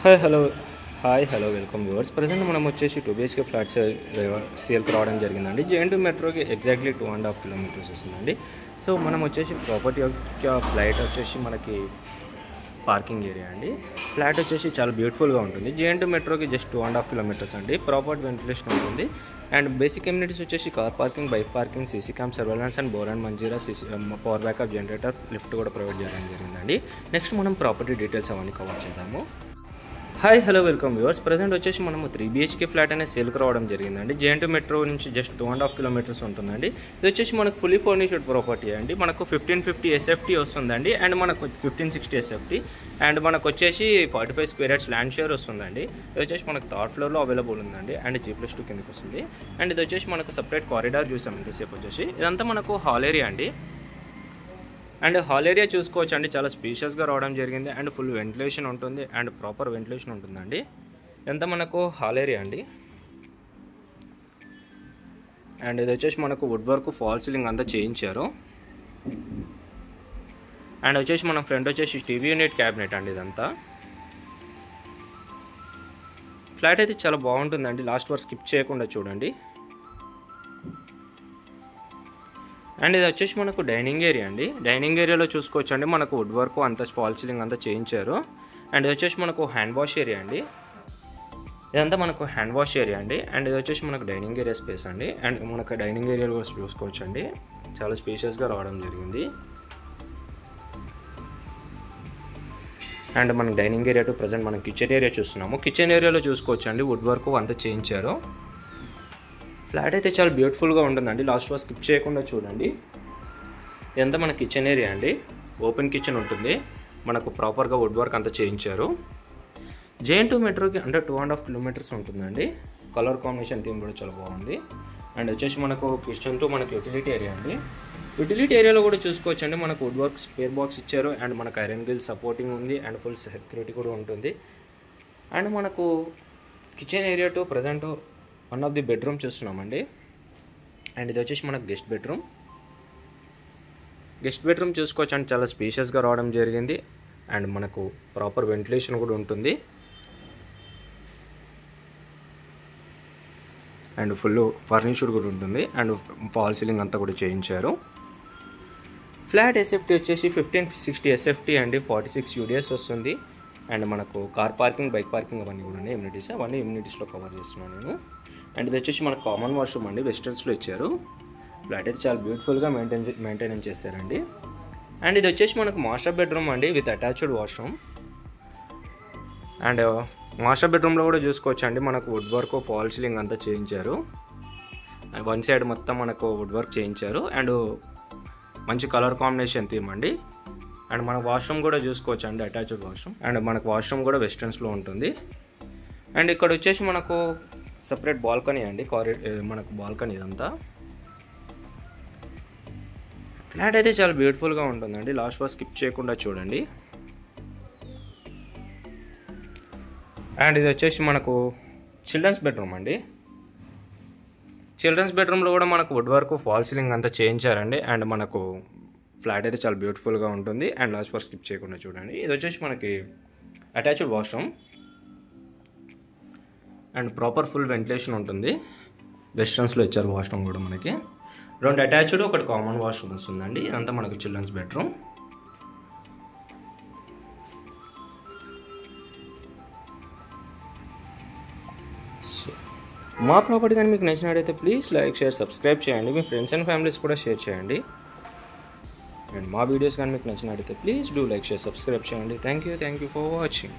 Hi hello welcome viewers. Present మనం వచ్చేసి 2 BHK flats సేల్కి రావడం జరిగిందండి. జేఎన్టీ మెట్రోకి ఎగ్జాక్ట్లీ 2.5 కిలోమీటర్స్ వస్తుందండి. సో మనం వచ్చేసి ప్రాపర్టీ యొక్క ఫ్లైట్ వచ్చేసి మనకి పార్కింగ్ ఏరియా అండి. ఫ్లాట్ వచ్చేసి చాలా బ్యూటిఫుల్గా ఉంటుంది. జేఎన్టీ మెట్రోకి జస్ట్ 2.5 కిలోమీటర్స్ అండి. ప్రాపర్ వెంటిలేషన్ ఉంటుంది అండ్ బేసిక్ కమ్యూనిటీస్ వచ్చేసి car parking, bike parking, CC cam surveillance and bore and Manjira power backup generator, lift కూడా ప్రొవైడ్ చేయడం జరిగిందండి. నెక్స్ట్ మనం ప్రాపర్టీ డీటెయిల్స్ అవన్నీ కవర్ చేద్దాము. Hi hello welcome viewers. Present వచ్చేసి మనము 3 BHK ఫ్లాట్ అనే సేల్కి రావడం జరిగిందండి. జేఎన్టీ మెట్రో నుంచి జస్ట్ 2.5 కిలోమీటర్స్ ఉంటుందండి. ఇది వచ్చేసి మనకు ఫుల్లీ ఫర్నిష్డ్ ప్రాపర్టీ అండి. మనకు 1550 SFT వస్తుందండి అండ్ మనకు 1560 SFT అండ్ మనకు వచ్చేసి 45 స్క్వేర్ యార్డ్స్ ల్యాండ్ షేర్ వస్తుందండి. ఇది వచ్చేసి మనకు థర్డ్ ఫ్లోర్లో అవైలబుల్ ఉందండి అండ్ G+2 కిందకి వస్తుంది. అండ్ ఇది వచ్చేసి మనకు సపరేట్ కారిడార్ చూసాం ఇంతసేపు వచ్చేసి. ఇదంతా మనకు హాల్ ఏరియా అండి. అండ్ హాల్ ఏరియా చూసుకోవచ్చు అండి, చాలా స్పేషియస్గా రావడం జరిగింది అండ్ ఫుల్ వెంటిలేషన్ ఉంటుంది అండ్ ప్రాపర్ వెంటిలేషన్ ఉంటుందండి. ఇదంతా మనకు హాల్ ఏరియా అండి. అండ్ ఇది వచ్చేసి మనకు వుడ్ వర్క్, ఫాల్ సీలింగ్ అంతా చేయించారు. అండ్ వచ్చేసి మన ఫ్రంట్ వచ్చేసి టీవీ యూనిట్, క్యాబినెట్ అండి. ఇదంతా ఫ్లాట్ అయితే చాలా బాగుంటుందండి. లాస్ట్ వరకు స్కిప్ చేయకుండా చూడండి. అండ్ ఇది వచ్చేసి మనకు డైనింగ్ ఏరియా అండి. డైనింగ్ ఏరియాలో చూసుకోవచ్చు అండి, మనకు వుడ్ వర్క్ అంతా ఫాల్ సీలింగ్ అంతా చేయించారు. అండ్ ఇది వచ్చేసి మనకు హ్యాండ్ వాష్ ఏరియా అండి. ఇదంతా మనకు హ్యాండ్ వాష్ ఏరియా అండి. అండ్ ఇది వచ్చేసి మనకు డైనింగ్ ఏరియా స్పేస్ అండి. అండ్ మనకు డైనింగ్ ఏరియాలో చూసుకోవచ్చు అండి, చాలా స్పేషియస్గా రావడం జరిగింది. అండ్ మనకు డైనింగ్ ఏరియా టు ప్రజెంట్ మనం కిచెన్ ఏరియా చూస్తున్నాము. కిచెన్ ఏరియాలో చూసుకోవచ్చు అండి, వుడ్ వర్క్ అంతా చేయించారు. ఫ్లాట్ అయితే చాలా బ్యూటిఫుల్గా ఉంటుందండి. లాస్ట్ వరకు స్కిప్ చేయకుండా చూడండి. ఇదంతా మన కిచెన్ ఏరియా అండి. ఓపెన్ కిచెన్ ఉంటుంది. మనకు ప్రాపర్గా వుడ్ వర్క్ అంతా చేయించారు. జేఎన్టీ మెట్రోకి అంటే 2.5 కిలోమీటర్స్ ఉంటుందండి. కలర్ కాంబినేషన్ థీమ్ కూడా చాలా బాగుంది. అండ్ వచ్చేసి మనకు కిచెన్ టు మనకు యూటిలిటీ ఏరియా అండి. యూటిలిటీ ఏరియాలో కూడా చూసుకోవచ్చు అండి, మనకు వుడ్ వర్క్ స్పేర్ బాక్స్ ఇచ్చారు అండ్ మనకు ఐరన్ గ్రిల్ సపోర్టింగ్ ఉంది అండ్ ఫుల్ సెక్యూరిటీ కూడా ఉంటుంది. అండ్ మనకు kitchen area to present one of the bedroom చూస్తున్నామండి. అండ్ ఇది వచ్చేసి మనకు గెస్ట్ బెడ్రూమ్ చూసుకోవచ్చు అండి, చాలా స్పేషియస్గా రావడం జరిగింది అండ్ మనకు ప్రాపర్ వెంటిలేషన్ కూడా ఉంటుంది అండ్ ఫుల్ ఫర్నిచర్ కూడా ఉంటుంది అండ్ ఫాల్ సీలింగ్ అంతా కూడా చేయించారు. ఫ్లాట్ SFT వచ్చేసి 1560 SFT అండి. 46 UDS వస్తుంది అండ్ మనకు కార్ పార్కింగ్, బైక్ పార్కింగ్ అవన్నీ కూడా ఉన్నాయి. అవన్నీ ఇమ్యూనిటీస్లో కవర్ చేస్తున్నాను నేను. అండ్ ఇది వచ్చేసి మనకు కామన్ వాష్రూమ్ అండి, వెస్టర్న్స్లో ఇచ్చారు. ఫ్లాట్ అయితే చాలా బ్యూటిఫుల్గా మెయింటైన్ చేశారండి. అండ్ ఇది వచ్చేసి మనకు మాస్టర్ బెడ్రూమ్ అండి with attached washroom. And master బెడ్రూమ్లో కూడా చూసుకోవచ్చు అండి, మనకు వుడ్ వర్క్, ఫాల్ సీలింగ్ అంతా చేయించారు. వన్ సైడ్ మొత్తం మనకు వుడ్ వర్క్ చేయించారు అండ్ మంచి కలర్ కాంబినేషన్ థీమ్ అండి. అండ్ మన వాష్రూమ్ కూడా చూసుకోవచ్చు అండి, అటాచ్డ్ వాష్రూమ్. అండ్ మనకు వాష్రూమ్ కూడా వెస్టర్న్స్లో ఉంటుంది. అండ్ ఇక్కడ వచ్చేసి మనకు సపరేట్ బాల్కనీ అండి, మనకు బాల్కనీ ఇదంతా. ఫ్లాట్ అయితే చాలా బ్యూటిఫుల్గా ఉంటుందండి. లాస్ట్ వరకు స్కిప్ చేయకుండా చూడండి. అండ్ ఇది వచ్చేసి మనకు చిల్డ్రన్స్ బెడ్రూమ్ అండి. చిల్డ్రన్స్ బెడ్రూమ్లో కూడా మనకు వుడ్ వర్క్, ఫాల్ సీలింగ్ అంతా చేయించారండి అండ్ మనకు ఫ్లాట్ అయితే చాలా బ్యూటిఫుల్గా ఉంటుంది అండ్ లాస్ట్ వరకు స్కిప్ చేయకుండా చూడండి. ఇది వచ్చేసి మనకి attached washroom and proper full ventilation ఉంటుంది. వెస్టర్న్స్లో ఇచ్చారు వాష్రూమ్ కూడా మనకి. 2 అటాచ్డ్, 1 కామన్ వాష్రూమ్ వస్తుందండి. ఇదంతా మనకు చిల్డ్రన్స్ బెడ్రూమ్. మా ప్రాపర్టీ కానీ మీకు నచ్చినట్టయితే ప్లీజ్ లైక్, షేర్, సబ్స్క్రైబ్ చేయండి. మీ ఫ్రెండ్స్ అండ్ ఫ్యామిలీస్ కూడా షేర్ చేయండి. అండ్ మా వీడియోస్ కానీ మీకు నచ్చినట్టయితే please do like, share, subscribe చేయండి. Thank you for watching.